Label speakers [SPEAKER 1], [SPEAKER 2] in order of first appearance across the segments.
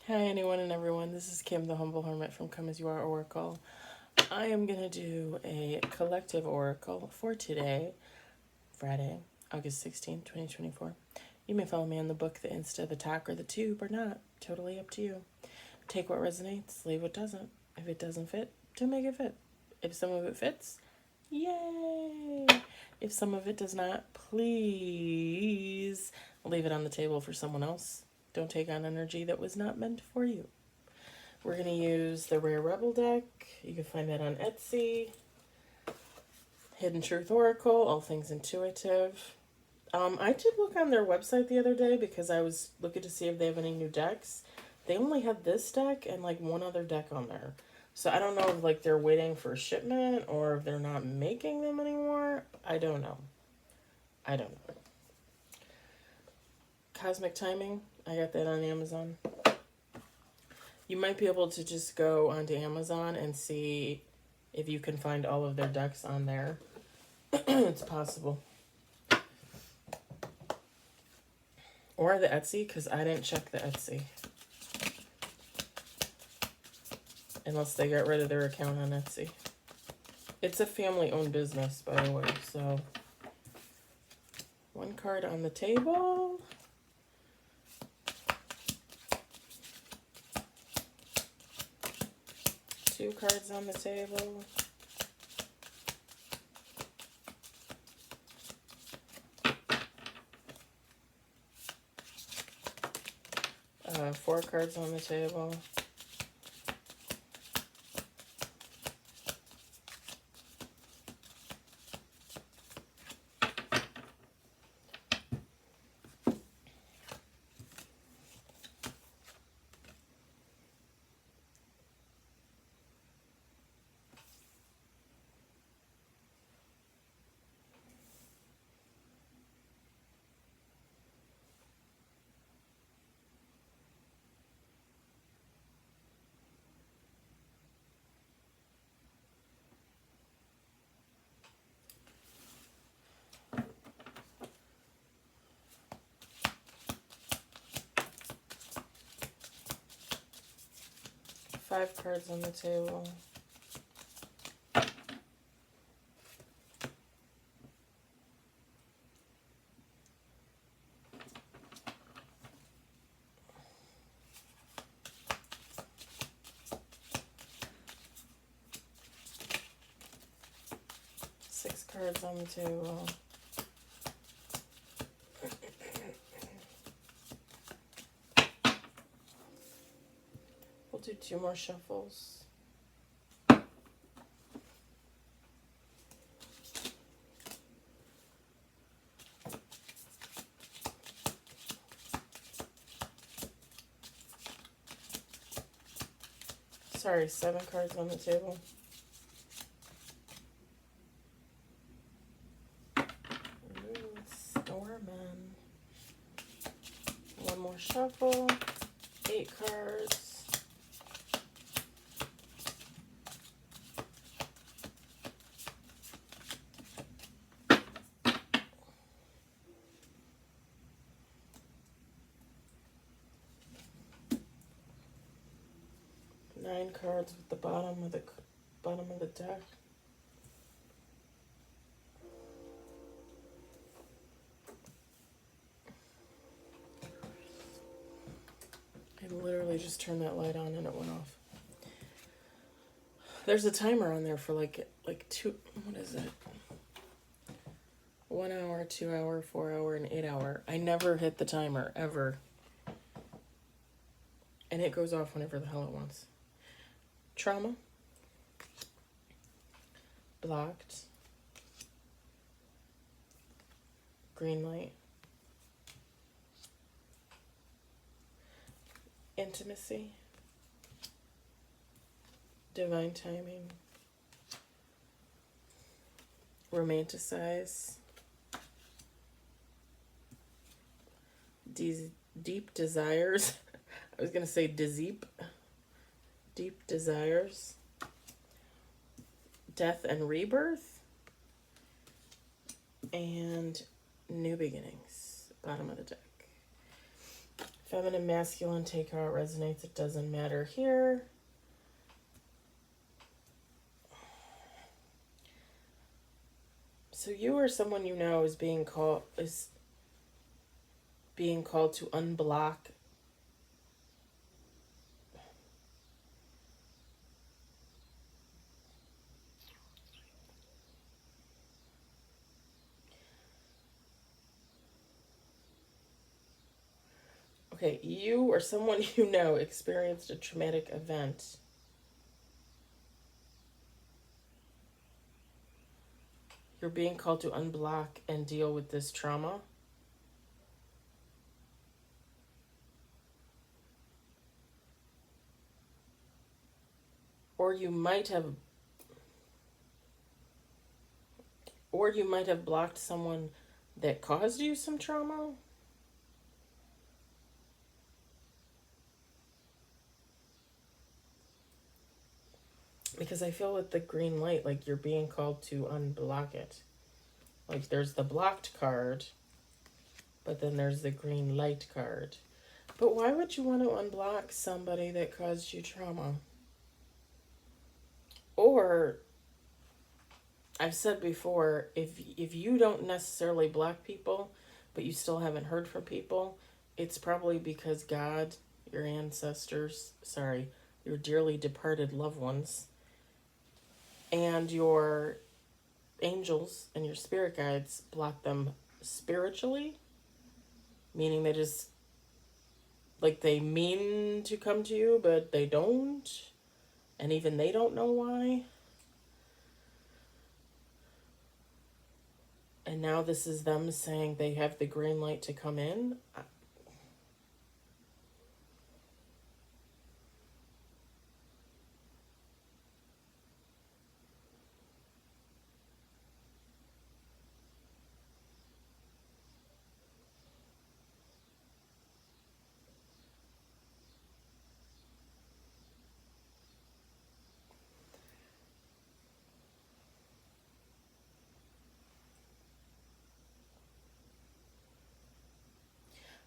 [SPEAKER 1] Hi, anyone and everyone. This is Kim, the Humble Hermit from Come As You Are Oracle. I am going to do a collective oracle for today, Friday, August 16th, 2024. You may follow me on the book, the Insta, the talk, or the tube, or not. Totally up to you. Take what resonates, leave what doesn't. If it doesn't fit, don't make it fit. If some of it fits, yay! If some of it does not, please leave it on the table for someone else. Don't take on energy that was not meant for you. We're going to use the Rare Rebel deck. You can find that on Etsy. Hidden Truth Oracle, all things intuitive. I did look on their website the other day because I was looking to see if they have any new decks. They only had this deck and like one other deck on there. So I don't know if like they're waiting for shipment or if they're not making them anymore. I don't know. Cosmic Timing, I got that on Amazon. You might be able to just go onto Amazon and see if you can find all of their decks on there. It's possible. Or the Etsy, because I didn't check the Etsy. Unless they got rid of their account on Etsy. It's a family-owned business, by the way, so... One card on the table. Two cards on the table. Four cards on the table. Five cards on the table. Six cards on the table. We'll do two more shuffles. Sorry, seven cards on the table. Ooh, Stormin'. One more shuffle. 8 cards. Nine cards with the bottom of the deck. I literally just turned that light on and it went off. There's a timer on there for like two, what is it? 1 hour, 2 hour, 4 hour, and 8 hour. I never hit the timer, ever. And it goes off whenever the hell it wants. Trauma. Blocked. Green light. Intimacy. Divine timing. Romanticize. Deep desires. I was going to say deep desires. Death and rebirth. And new beginnings. Bottom of the deck. Feminine, masculine, take how it resonates. It doesn't matter here. So you or someone you know is being called to unblock Okay, you or someone you know experienced a traumatic event. You're being called to unblock and deal with this trauma. Or you might have blocked someone that caused you some trauma. Because I feel with the green light, like you're being called to unblock it. Like there's the blocked card, but then there's the green light card. But why would you want to unblock somebody that caused you trauma? Or, I've said before, if you don't necessarily block people, but you still haven't heard from people, it's probably because God, your ancestors, your dearly departed loved ones, and your angels and your spirit guides block them spiritually, meaning they just, like, they mean to come to you, but they don't, and even they don't know why. And now this is them saying they have the green light to come in.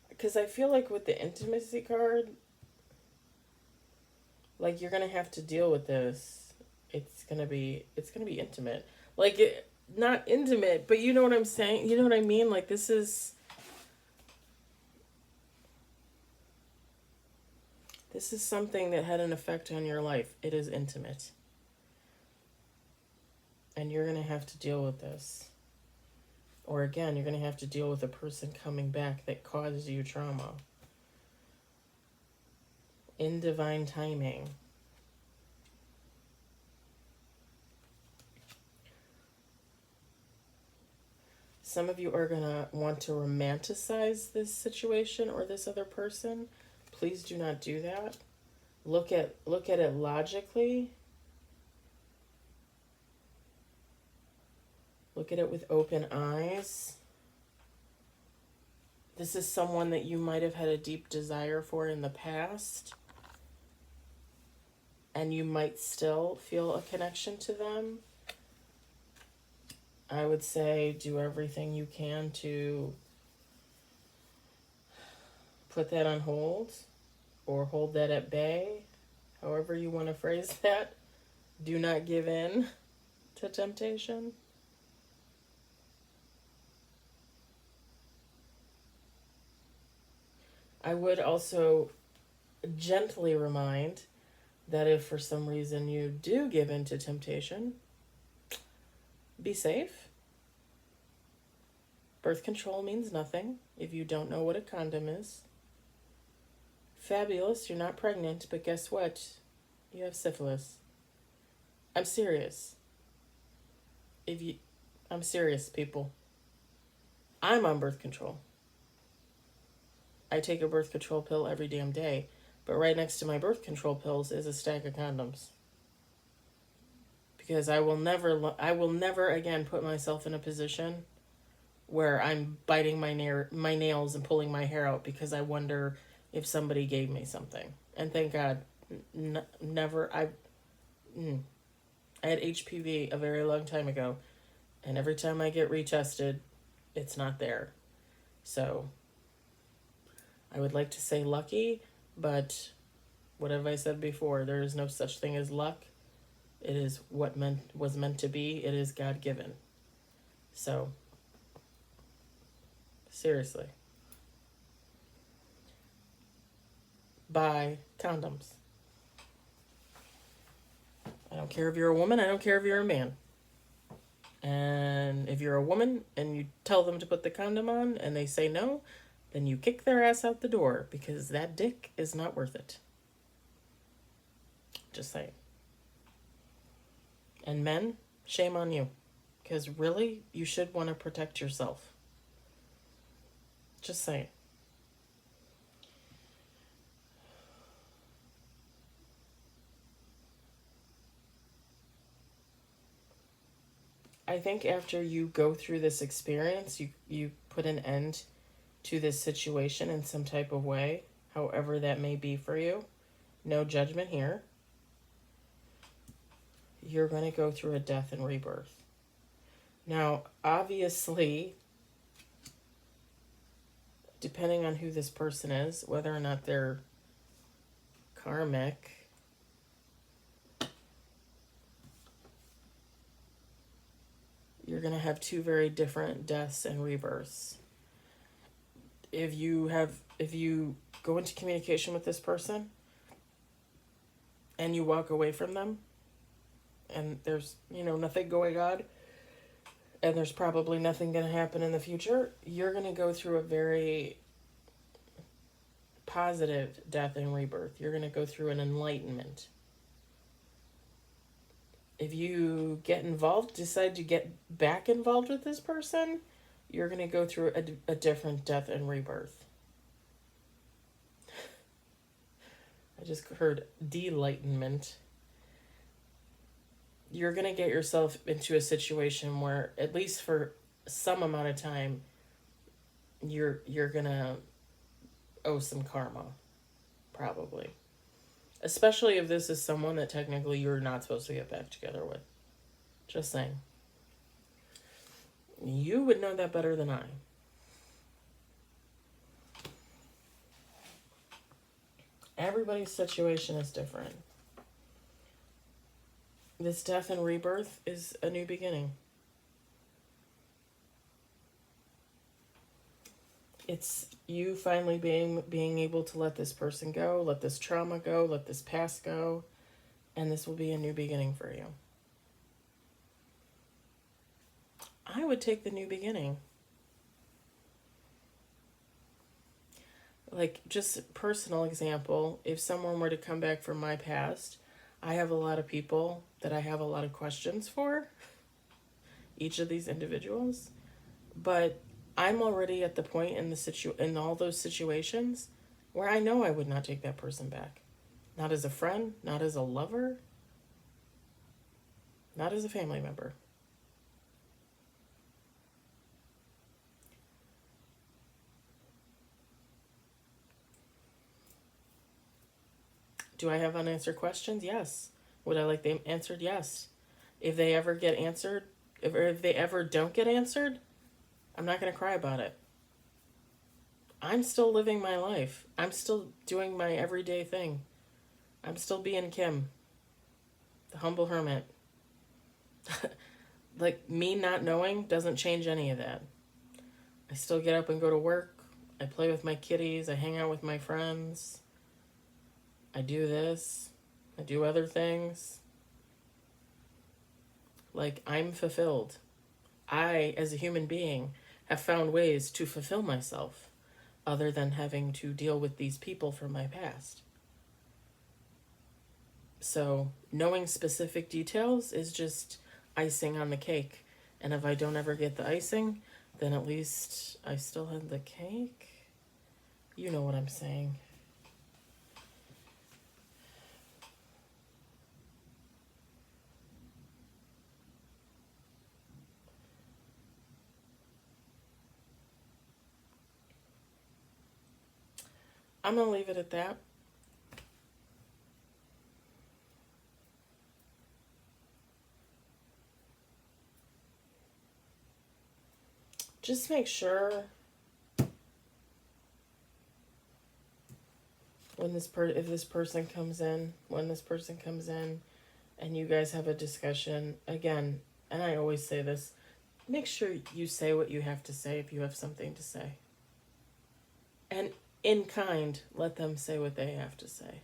[SPEAKER 1] Because I feel like with the intimacy card, like you're gonna have to deal with this. It's gonna be intimate. Like not intimate, but you know what I'm saying. You know what I mean. Like this is something that had an effect on your life. It is intimate, and you're gonna have to deal with this. Or again, you're gonna have to deal with a person coming back that caused you trauma. In divine timing. Some of you are going to want to romanticize this situation or this other person. Please do not do that. Look at it logically. Look at it with open eyes. This is someone that you might have had a deep desire for in the past. And you might still feel a connection to them. I would say do everything you can to put that on hold or hold that at bay, however you want to phrase that. Do not give in to temptation. I would also gently remind that if for some reason you do give in to temptation, be safe. Birth control means nothing if you don't know what a condom is. Fabulous, you're not pregnant, but guess what? You have syphilis. I'm serious. I'm serious, people. I'm on birth control. I take a birth control pill every damn day, but right next to my birth control pills is a stack of condoms. Because I will never again put myself in a position where I'm biting my nails and pulling my hair out because I wonder if somebody gave me something. And thank God, never. I had HPV a very long time ago, and every time I get retested, it's not there. So I would like to say lucky, but what have I said before? There is no such thing as luck. It is what was meant to be. It is God given. So, seriously, buy condoms. I don't care if you're a woman. I don't care if you're a man. And if you're a woman and you tell them to put the condom on and they say no, then you kick their ass out the door because that dick is not worth it. Just saying. And men, shame on you. Because really, you should want to protect yourself. Just saying. I think after you go through this experience, you put an end to this situation in some type of way, however that may be for you. No judgment here. You're going to go through a death and rebirth. Now, obviously, depending on who this person is, whether or not they're karmic, you're going to have two very different deaths and rebirths. If you go into communication with this person and you walk away from them and there's, nothing going on and there's probably nothing going to happen in the future, you're going to go through a very positive death and rebirth. You're going to go through an enlightenment. If you get involved, decide to get back involved with this person, you're going to go through a different death and rebirth. I just heard delightment. You're going to get yourself into a situation where, at least for some amount of time, you're going to owe some karma, probably. Especially if this is someone that technically you're not supposed to get back together with. Just saying. You would know that better than I. Everybody's situation is different. This death and rebirth is a new beginning. It's you finally being able to let this person go, let this trauma go, let this past go, and this will be a new beginning for you. I would take the new beginning. Like, just personal example, if someone were to come back from my past, I have a lot of people that I have a lot of questions for, each of these individuals, but I'm already at the point in all those situations where I know I would not take that person back. Not as a friend, not as a lover, not as a family member. Do I have unanswered questions? Yes. Would I like them answered? Yes. If they ever get answered, if they ever don't get answered, I'm not going to cry about it. I'm still living my life. I'm still doing my everyday thing. I'm still being Kim, the humble hermit. Like, me not knowing doesn't change any of that. I still get up and go to work. I play with my kitties. I hang out with my friends. I do this. I do other things. Like, I'm fulfilled. I, as a human being, have found ways to fulfill myself other than having to deal with these people from my past. So, knowing specific details is just icing on the cake. And if I don't ever get the icing, then at least I still had the cake. You know what I'm saying. I'm going to leave it at that. Just make sure When if this person comes in, when this person comes in, and you guys have a discussion again, and I always say this, make sure you say what you have to say if you have something to say. And in kind, let them say what they have to say.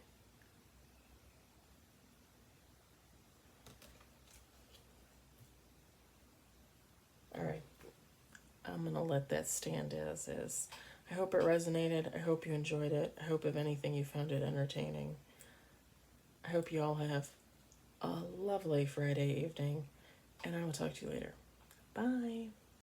[SPEAKER 1] All right. I'm going to let that stand as is. I hope it resonated. I hope you enjoyed it. I hope, if anything, you found it entertaining. I hope you all have a lovely Friday evening, and I will talk to you later. Bye.